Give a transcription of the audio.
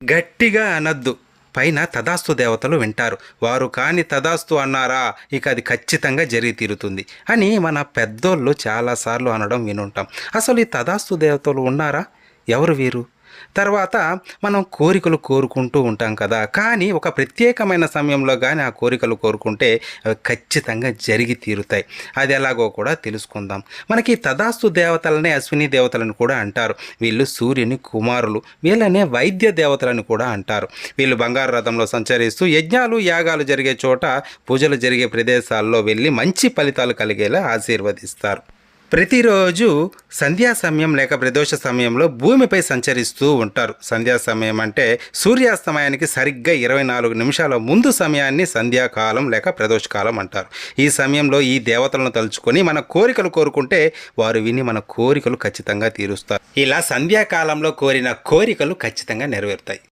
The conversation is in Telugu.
గట్టిగా అనద్దు. పైన తదాస్తు దేవతలు వింటారు. వారు కాని తదాస్తు అన్నారా ఇక అది ఖచ్చితంగా జరిగి తీరుతుంది అని మన పెద్దోళ్ళు చాలాసార్లు అనడం వినుంటాం. అసలు ఈ తదాస్తు దేవతలు ఉన్నారా? ఎవరు వీరు? తర్వాత మనం కోరికలు కోరుకుంటూ ఉంటాం కదా, కానీ ఒక ప్రత్యేకమైన సమయంలో కానీ ఆ కోరికలు కోరుకుంటే అవి ఖచ్చితంగా జరిగి తీరుతాయి. అది ఎలాగో కూడా తెలుసుకుందాం. మనకి తదాస్తు దేవతలనే అశ్విని దేవతలను కూడా అంటారు. వీళ్ళు సూర్యుని కుమారులు. వీళ్ళనే వైద్య దేవతలను కూడా అంటారు. వీళ్ళు బంగారు రథంలో సంచరిస్తూ యజ్ఞాలు యాగాలు జరిగే చోట, పూజలు జరిగే ప్రదేశాల్లో వెళ్ళి మంచి ఫలితాలు కలిగేలా ఆశీర్వదిస్తారు. ప్రతిరోజు సంధ్యా సమయం లేక ప్రదోష సమయంలో భూమిపై సంచరిస్తూ ఉంటారు. సంధ్యా సమయం అంటే సూర్యాస్తమయానికి సరిగ్గా 24 నిమిషాల ముందు సమయాన్ని సంధ్యాకాలం లేక ప్రదోషకాలం అంటారు. ఈ సమయంలో ఈ దేవతలను తలుచుకొని మన కోరికలు కోరుకుంటే వారు విని మన కోరికలు ఖచ్చితంగా తీరుస్తారు. ఇలా సంధ్యాకాలంలో కోరిన కోరికలు ఖచ్చితంగా నెరవేరుతాయి.